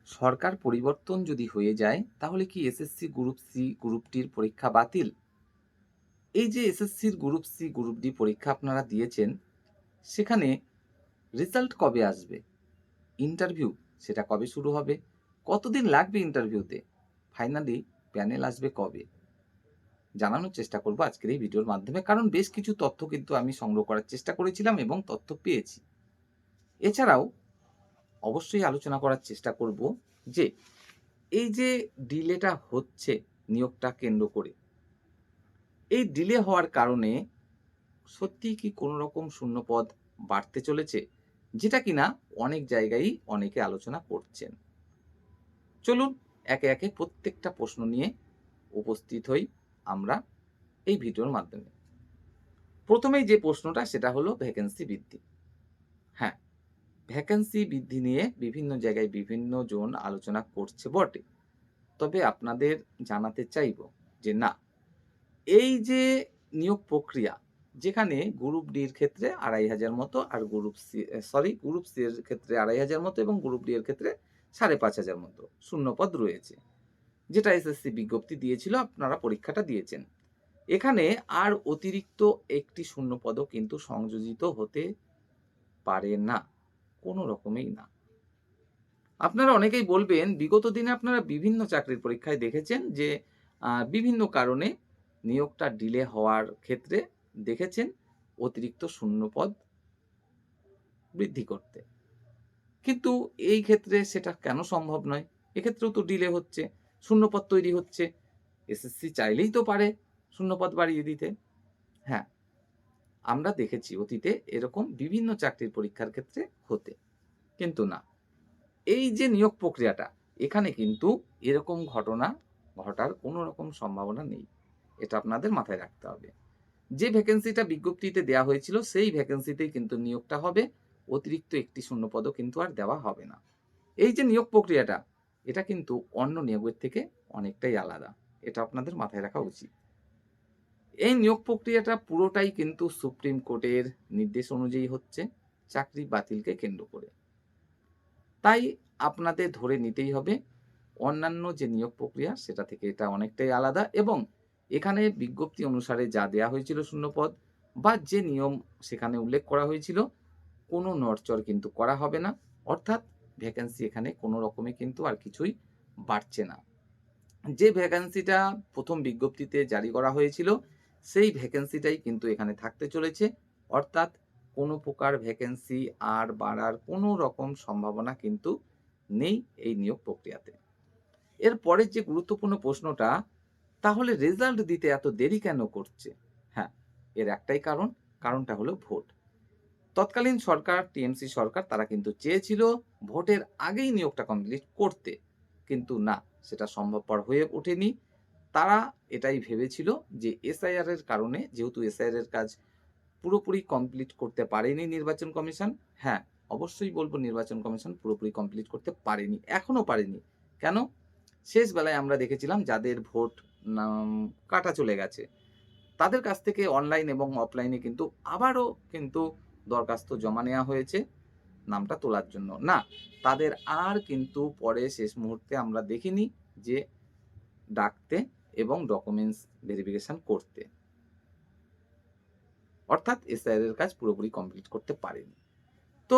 সরকার পরিবর্তন যদি হয়ে যায় তাহলে কি এসএসসি গ্রুপ সি গ্রুপ ডির পরীক্ষা বাতিল? এই যে এসএসসির গ্রুপ সি গ্রুপ ডি পরীক্ষা আপনারা দিয়েছেন, সেখানে রেজাল্ট কবে আসবে? ইন্টারভিউ সেটা কবে শুরু হবে? কতদিন লাগবে ইন্টারভিউতে? ফাইনালি প্যানেল আসবে কবে? জানানোর চেষ্টা করব আজকের এই ভিডিওর মাধ্যমে। কারণ বেশ কিছু তথ্য কিন্তু আমি সংগ্রহ করার চেষ্টা করেছিলাম এবং তথ্য পেয়েছি। এছাড়াও অবশ্যই আলোচনা করার চেষ্টা করব যে এই যে ডিলেটা হচ্ছে নিয়োগটা কেন্দ্র করে, এই ডিলে হওয়ার কারণে সত্যিই কি কোনো রকম শূন্যপদ বাড়তে চলেছে? যেটা কিনা অনেক জায়গায়ই অনেকে আলোচনা করছেন। চলুন একে, একে প্রত্যেকটা প্রশ্ন নিয়ে উপস্থিত হই আমরা এই ভিডিওর মাধ্যমে। ১ম এই যে প্রশ্নটা সেটা হলো ভ্যাকেন্সি বৃদ্ধি। হ্যাঁ, ভ্যাকেন্সি বৃদ্ধি নিয়ে বিভিন্ন জায়গায় বিভিন্ন জন আলোচনা করছে বটে। তবে আপনাদের জানাতে চাইব যে না, এই যে নিয়োগ প্রক্রিয়া, যেখানে গ্রুপ ডি এর ক্ষেত্রে ২৫০০ মতো আর গ্রুপ সি এর ক্ষেত্রে ২৫০০ মতো এবং গ্রুপ ডি এর ক্ষেত্রে ৫৫০০ মতো শূন্যপদ রয়েছে। যেটা এসএসসি বিজ্ঞপ্তি দিয়েছিল, আপনারা পরীক্ষাটা দিয়েছেন। এখানে আর অতিরিক্ত একটি শূন্যপদও কিন্তু সংযোজিত হতে পারে না, কোনো রকমেই না। আপনারা অনেকেই বলবেন, বিগত দিনে আপনারা বিভিন্ন চাকরির পরীক্ষায় দেখেছেন যে বিভিন্ন কারণে নিয়োগটা ডিলে হওয়ার ক্ষেত্রে দেখেছেন অতিরিক্ত শূন্যপদ বৃদ্ধি করতে। কিন্তু এই ক্ষেত্রে সেটা কেন সম্ভব নয়? এক্ষেত্রেও তো ডিলে হচ্ছে, শূন্যপদ তৈরি হচ্ছে। এসএসসি চাইলেই তো পারে শূন্যপদ বাড়িয়ে দিতে। হ্যাঁ, আমরা দেখেছি অতীতে এরকম বিভিন্ন চাকরির পরীক্ষার ক্ষেত্রে হতে। কিন্তু না। এই যে নিয়োগ প্রক্রিয়াটা, এখানে কিন্তু এরকম ঘটনা ঘটার কোনো রকম সম্ভাবনা নেই। এটা আপনাদের মাথায় রাখতে হবে। যে ভ্যাকেন্সিটা বিজ্ঞপ্তিতে দেয়া হয়েছিল, সেই ভ্যাকেন্সিতেই কিন্তু নিয়োগটা হবে। অতিরিক্ত একটি শূন্যপদও কিন্তু আর দেওয়া হবে না। এই যে নিয়োগ প্রক্রিয়াটা, এটা কিন্তু অন্য নিয়োগের থেকে অনেকটাই আলাদা। এটা আপনাদের মাথায় রাখা উচিত। এই নিয়োগ প্রক্রিয়াটা পুরোটাই কিন্তু সুপ্রিম কোর্টের নির্দেশ অনুযায়ী হচ্ছে, চাকরি বাতিলকে কেন্দ্র করে। তাই আপনাদের ধরে নিতেই হবে অন্যান্য যে নিয়োগ প্রক্রিয়া সেটা থেকে এটা অনেকটাই আলাদা এবং এখানে বিজ্ঞপ্তি অনুসারে যা দেয়া হয়েছিল শূন্যপদ বা যে নিয়ম সেখানে উল্লেখ করা হয়েছিল, কোনো নড়চড় কিন্তু করা হবে না। অর্থাৎ ভ্যাকেন্সি এখানে কোনো রকমে কিন্তু আর কিছুই বাড়ছে না। যে ভ্যাকেন্সিটা ১ম বিজ্ঞপ্তিতে জারি করা হয়েছিল, সেই ভ্যাকেন্সিটাই কিন্তু এখানে থাকতে চলেছে। অর্থাৎ কোনো প্রকার ভ্যাকেন্সি আর বাড়ার কোনো রকম সম্ভাবনা কিন্তু নেই এই নিয়োগ প্রক্রিয়াতে। এর পরের যে গুরুত্বপূর্ণ প্রশ্নটা, তাহলে রেজাল্ট দিতে এত দেরি কেন করছে? হ্যাঁ, এর একটাই কারণ, কারণটা হলো ভোট। তৎকালীন সরকার, টিএমসি সরকার তারা কিন্তু চেয়েছিল ভোটের আগেই নিয়োগটা কমপ্লিট করতে। কিন্তু না, সেটা সম্ভবপর হয়ে ওঠেনি। তারা এটাই ভেবেছিল যে এসআইআর এর কারণে, যেহেতু এসআইআর এর কাজ পুরোপুরি কমপ্লিট করতে পারেনি নির্বাচন কমিশন। হ্যাঁ, অবশ্যই বলব নির্বাচন কমিশন পুরোপুরি কমপ্লিট করতে পারেনি। এখনো পারেনি। কেন? শেষ বেলায় আমরা দেখেছিলাম যাদের ভোট নাম কাটা চলে গেছে, তাদের কাছ থেকে অনলাইন এবং অফলাইনে কিন্তু আবারও কিন্তু দরখাস্ত জমা নেওয়া হয়েছে নামটা তোলার জন্য। না, তাদের আর কিন্তু পরে শেষ মুহূর্তে আমরা দেখিনি যে ডাকতে এবং ডকুমেন্টস ভেরিফিকেশন করতে। অর্থাৎ এসআইআর এর কাজ পুরোপুরি কমপ্লিট করতে পারেনি। তো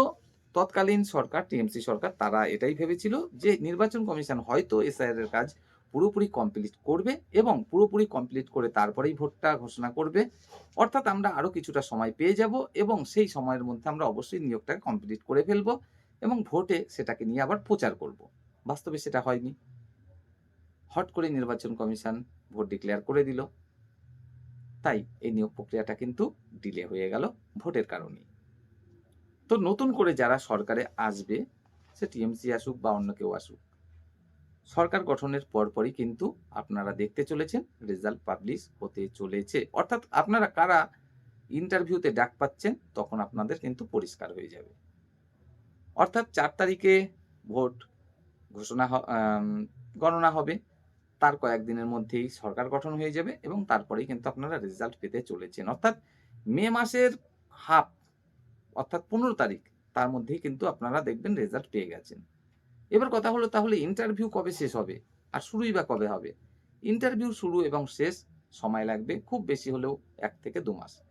তৎকালীন সরকার, টিএমসি সরকার তারা এটাই ভেবেছিল যে নির্বাচন কমিশন হয়তো এসআইআর এর কাজ পুরোপুরি কমপ্লিট করবে এবং পুরোপুরি কমপ্লিট করে তারপরেই ভোটটা ঘোষণা করবে। অর্থাৎ আমরা আরো কিছুটা সময় পেয়ে যাব এবং সেই সময়ের মধ্যে আমরা অবশ্যই নিয়োগটাকে কমপ্লিট করে ফেলব এবং ভোটে সেটাকে নিয়ে আবার প্রচার করব। বাস্তবে সেটা হয়নি। হট করে নির্বাচন কমিশন ভোট ডিক্লেয়ার করে দিল। তাই এই নিয়োগ প্রক্রিয়াটা কিন্তু ডিলে হয়ে গেল ভোটের কারণেই। তো নতুন করে যারা সরকারে আসবে, সে টিএমসি আসুক বা অন্য কেউ আসুক, সরকার গঠনের পরপরই কিন্তু আপনারা দেখতে চলেছেন রেজাল্ট পাবলিশ হতে চলেছে। অর্থাৎ আপনারা কারা ইন্টারভিউতে ডাক পাচ্ছেন তখন আপনাদের কিন্তু পরিষ্কার হয়ে যাবে। অর্থাৎ ৪ তারিখে ভোট ঘোষণা হ আম গণনা হবে। তার কয়েকদিনের মধ্যেই সরকার গঠন হয়ে যাবে এবং তারপরেই কিন্তু আপনারা রেজাল্ট পেতে চলেছেন। অর্থাৎ মে মাসের হাফ, অর্থাৎ ১৫ তারিখ, তার মধ্যেই কিন্তু আপনারা দেখবেন রেজাল্ট পেয়ে গেছেন। এবার কথা হলো, তাহলে ইন্টারভিউ কবে শেষ হবে? আর শুরুই বা কবে হবে? ইন্টারভিউ শুরু এবং শেষ সময় লাগবে খুব বেশি হলেও ১ থেকে ২ মাস।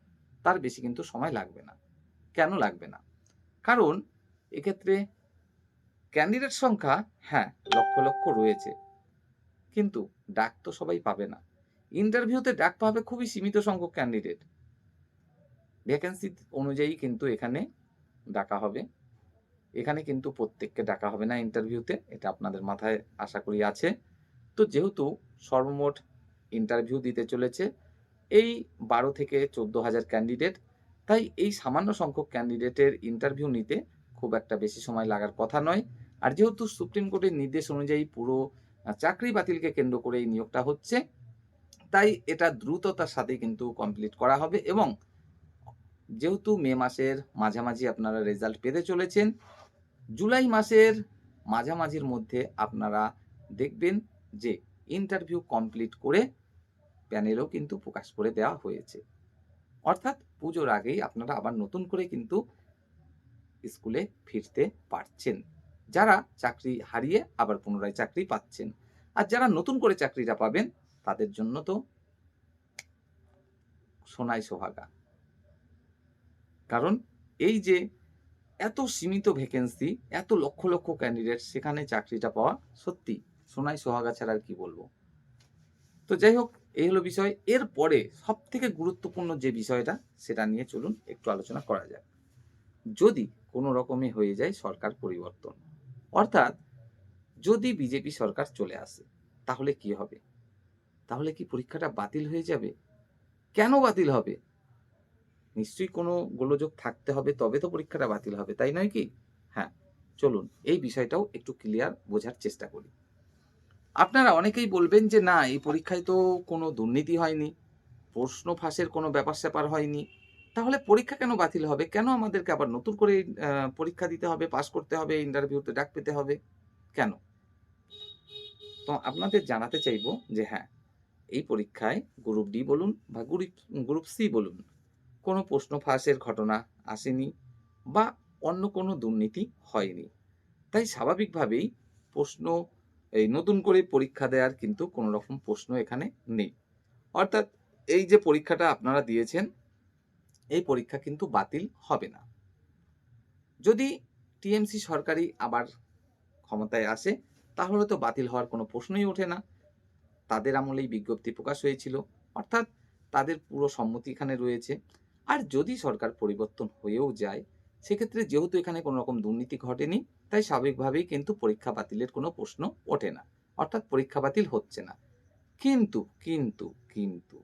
তার বেশি কিন্তু সময় লাগবে না। কেন লাগবে না? কারণ এক্ষেত্রে ক্যান্ডিডেট সংখ্যা, হ্যাঁ, লক্ষ, লক্ষ রয়েছে। কিন্তু ডাক তো সবাই পাবে না। ইন্টারভিউতে ডাক পাবে খুবই সীমিত সংখ্যক ক্যান্ডিডেট। ভ্যাকেন্সি অনুযায়ী কিন্তু এখানে ডাকা হবে। এখানে কিন্তু প্রত্যেককে ডাকা হবে না ইন্টারভিউতে। এটা আপনাদের মাথায় আশা করি আছে। তো যেহেতু সর্বমোট ইন্টারভিউ দিতে চলেছে এই ১২ থেকে ১৪,০০০ ক্যান্ডিডেট, তাই এই সামান্য সংখ্যক ক্যান্ডিডেটের ইন্টারভিউ নিতে খুব একটা বেশি সময় লাগার কথা নয়। আর যেহেতু সুপ্রিম কোর্টের নির্দেশ অনুযায়ী পুরো চাকরি বাতিলকে কেন্দ্র করে এই নিয়োগটা হচ্ছে, তাই এটা দ্রুততার সাথে কিন্তু কমপ্লিট করা হবে এবং যেহেতু মে মাসের মাঝামাঝি আপনারা রেজাল্ট পেতে চলেছেন, জুলাই মাসের মাঝামাঝির মধ্যে আপনারা দেখবেন যে ইন্টারভিউ কমপ্লিট করে প্যানেলও কিন্তু প্রকাশ করে দেওয়া হয়েছে। অর্থাৎ পুজোর আগেই আপনারা আবার নতুন করে কিন্তু স্কুলে ফিরতে পারছেন। যারা চাকরি হারিয়ে আবার পুনরায় চাকরি পাচ্ছেন। আর যারা নতুন করে চাকরিটা পাবেন তাদের জন্য তো সোনায় সোহাগা। কারণ এই যে এত সীমিত ভ্যাকেন্সি, এত লক্ষ, লক্ষ ক্যান্ডিডেট, সেখানে চাকরিটা পাওয়া সত্যি সোনায় সোহাগা ছাড়া আর কি বলব। তো যাই হোক, এই হলো বিষয়। এরপরে সবথেকে গুরুত্বপূর্ণ যে বিষয়টা সেটা নিয়ে চলুন একটু আলোচনা করা যাক। যদি কোনো রকমে হয়ে যায় সরকার পরিবর্তন, অর্থাৎ যদি বিজেপি সরকার চলে আসে, তাহলে কি হবে? তাহলে কি পরীক্ষাটা বাতিল হয়ে যাবে? কেন বাতিল হবে? নিশ্চয়ই কোনো গোলযোগ থাকতে হবে, তবে তো পরীক্ষাটা বাতিল হবে, তাই নয় কি? হ্যাঁ, চলুন এই বিষয়টাও একটু ক্লিয়ার বোঝার চেষ্টা করি। আপনারা অনেকেই বলবেন যে না, এই পরীক্ষায় তো কোনো দুর্নীতি হয়নি, প্রশ্ন ফাঁসের কোনো ব্যাপার-স্যাপার হয়নি। তাহলে পরীক্ষা কেন বাতিল হবে? কেন আমাদেরকে আবার নতুন করে পরীক্ষা দিতে হবে, পাস করতে হবে, ইন্টারভিউতে ডাক পেতে হবে? কেন? তো আপনাদের জানাতে চাইবো যে হ্যাঁ, এই পরীক্ষায় গ্রুপ ডি বলুন বা গ্রুপ সি বলুন, কোনো প্রশ্ন ফাঁসের ঘটনা আসেনি বা অন্য কোনো দুর্নীতি হয়নি। তাই স্বাভাবিকভাবেই প্রশ্ন এই নতুন করে পরীক্ষা দেওয়ার কিন্তু কোনো রকম প্রশ্ন এখানে নেই। অর্থাৎ এই যে পরীক্ষাটা আপনারা দিয়েছেন, এই পরীক্ষা কিন্তু বাতিল হবে না। যদি টিএমসি সরকারই আবার ক্ষমতায় আসে, তাহলে তো বাতিল হওয়ার কোনো প্রশ্নই ওঠে না। তাদের আমলেই বিজ্ঞপ্তি প্রকাশ হয়েছিল। অর্থাৎ তাদের পুরো সম্মতি এখানে রয়েছে। আর যদি সরকার পরিবর্তন হয়েও যায়, সেক্ষেত্রে যেহেতু এখানে কোনো রকম দুর্নীতি ঘটেনি, তাই স্বাভাবিকভাবেই কিন্তু পরীক্ষা বাতিলের কোনো প্রশ্ন ওঠে না। অর্থাৎ পরীক্ষা বাতিল হচ্ছে না। কিন্তু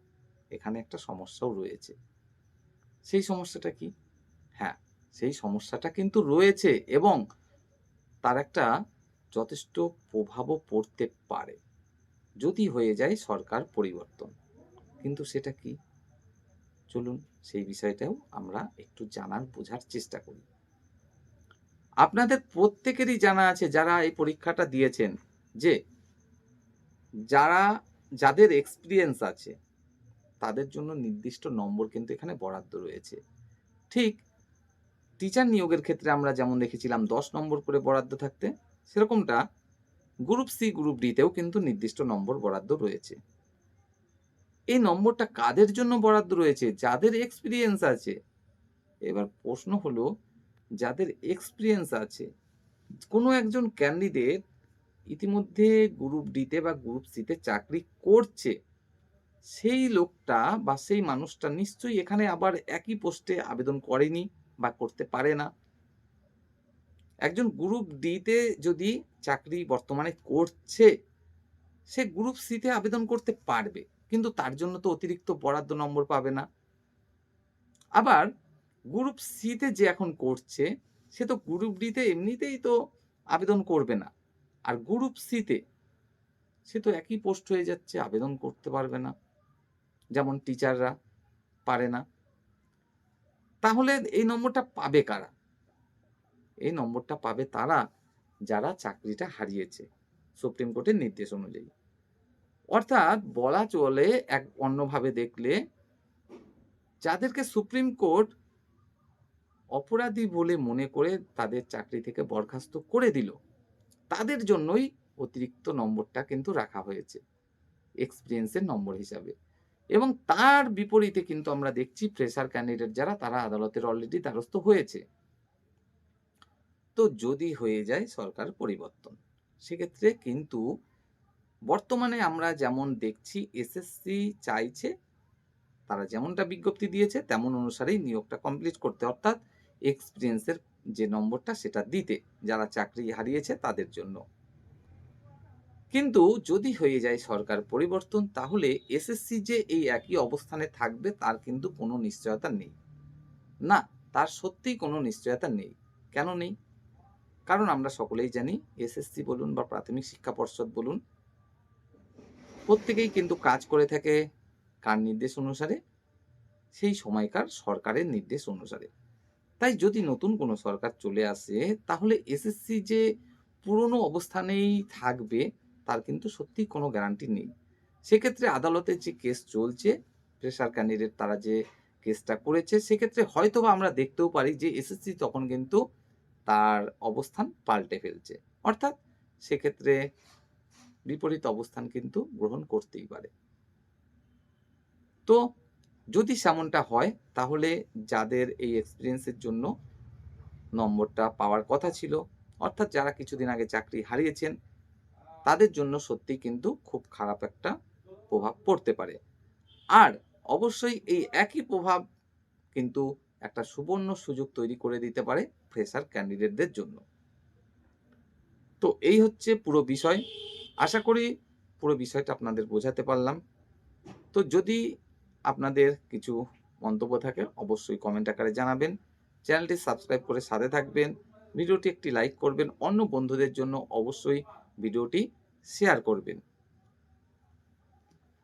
এখানে একটা সমস্যাও রয়েছে। সেই সমস্যাটা কি? হ্যাঁ, সেই সমস্যাটা কিন্তু রয়েছে এবং তার একটা যথেষ্ট প্রভাবও পড়তে পারে। যদি হয়ে যায় সরকার পরিবর্তন। কিন্তু সেটা কি? চলুন সেই বিষয়টাও আমরা একটু জানার বোঝার চেষ্টা করি। আপনাদের প্রত্যেকেরই জানা আছে, যারা এই পরীক্ষাটা দিয়েছেন, যে যারা যাদের এক্সপেরিয়েন্স আছে তাদের জন্য নির্দিষ্ট নম্বর কিন্তু এখানে বরাদ্দ রয়েছে। ঠিক টিচার নিয়োগের ক্ষেত্রে আমরা যেমন দেখেছিলাম ১০ নম্বর করে বরাদ্দ থাকতে, সেরকমটা গ্রুপ সি, গ্রুপ ডি তেও কিন্তু নির্দিষ্ট নম্বর বরাদ্দ রয়েছে। এই নম্বরটা কাদের জন্য বরাদ্দ রয়েছে? যাদের এক্সপেরিয়েন্স আছে। এবার প্রশ্ন হলো, যাদের এক্সপেরিয়েন্স আছে, কোনো একজন ক্যান্ডিডেট ইতিমধ্যে গ্রুপ ডিতে বা গ্রুপ সিতে চাকরি করছে, সেই লোকটা বা সেই মানুষটা নিশ্চয়ই এখানে আবার একই পোস্টে আবেদন করেনি বা করতে পারে না। একজন গ্রুপ ডিতে যদি চাকরি বর্তমানে করছে, সে গ্রুপ সিতে আবেদন করতে পারবে, কিন্তু তার জন্য তো অতিরিক্ত বরাদ্দ নম্বর পাবে না। আবার গ্রুপ সিতে যে এখন করছে, সে তো গ্রুপ ডিতে এমনিতেই তো আবেদন করবে না। আর গ্রুপ সিতে সে তো একই পোস্ট হয়ে যাচ্ছে, আবেদন করতে পারবে না। যেমন টিচাররা পারে না। তাহলে এই নম্বরটা পাবে কারা? এই নম্বরটা পাবে তারা যারা চাকরিটা হারিয়েছে সুপ্রিম কোর্টের নির্দেশ অনুযায়ী। অর্থাৎ বলা চলে এক অন্যভাবে দেখলে, যাদেরকে সুপ্রিম কোর্ট অপরাধী বলে মনে করে তাদের চাকরি থেকে বরখাস্ত করে দিল, তাদের জন্যই অতিরিক্ত নম্বরটা কিন্তু রাখা হয়েছে এক্সপিরিয়েন্সের নম্বর হিসাবে। এবং তার বিপরীতে কিন্তু আমরা দেখছি ফ্রেশার ক্যান্ডিডেট যারা তারা আদালতের অলরেডি দ্বারস্থ হয়েছে। তো যদি হয়ে যায় সরকার পরিবর্তন, সেক্ষেত্রে কিন্তু বর্তমানে আমরা যেমন দেখছি এসএসসি চাইছে, তারা যেমনটা বিজ্ঞপ্তি দিয়েছে তেমন অনুসারেই নিয়োগটা কমপ্লিট করতে, অর্থাৎ এক্সপিরিয়েন্সের যে নম্বরটা সেটা দিতে, যারা চাকরি হারিয়েছে তাদের জন্য। কিন্তু যদি হয়ে যায় সরকার পরিবর্তন, তাহলে এসএসসি যে এই একই অবস্থানে থাকবে তার কিন্তু কোনো নিশ্চয়তা নেই। না, তার সত্যিই কোনো নিশ্চয়তা নেই। কেন নেই? কারণ আমরা সকলেই জানি এসএসসি বলুন বা প্রাথমিক শিক্ষা পর্ষদ বলুন, প্রত্যেকেই কিন্তু কাজ করে থাকে কার নির্দেশ অনুসারে? সেই সময়কার সরকারের নির্দেশ অনুসারে। তাই যদি নতুন কোনো সরকার চলে আসে, তাহলে এসএসসি যে পুরনো অবস্থানেই থাকবে তার কিন্তু সত্যিই কোনো গ্যারান্টি নেই। সেক্ষেত্রে আদালতে যে কেস চলছে, ফ্রেশার ক্যান্ডিডেট তারা যে কেসটা করেছে, সেক্ষেত্রে হয়তোবা আমরা দেখতেও পারি যে এসএসসি তখন কিন্তু তার অবস্থান পাল্টে ফেলছে। অর্থাৎ সেক্ষেত্রে বিপরীত অবস্থান কিন্তু গ্রহণ করতেই পারে। তো যদি সেমনটা হয়, তাহলে যাদের এই এক্সপেরিয়েন্সের জন্য নম্বরটা পাওয়ার কথা ছিল, অর্থাৎ যারা কিছুদিন আগে চাকরি হারিয়েছেন, তাদের জন্য সত্যিই কিন্তু খুব খারাপ একটা প্রভাব পড়তে পারে। আর অবশ্যই এই একই প্রভাব কিন্তু একটা সুবর্ণ সুযোগ তৈরি করে দিতে পারে ফ্রেশার ক্যান্ডিডেটদের জন্য। তো এই হচ্ছে পুরো বিষয়। আশা করি পুরো বিষয়টা আপনাদের বোঝাতে পারলাম। তো যদি আপনাদের কিছু মন্তব্য থাকে অবশ্যই কমেন্ট আকারে জানাবেন। চ্যানেলটি সাবস্ক্রাইব করে সাথে থাকবেন। ভিডিওটি একটি লাইক করবেন। অন্য বন্ধুদের জন্য অবশ্যই ভিডিওটি শেয়ার করবেন।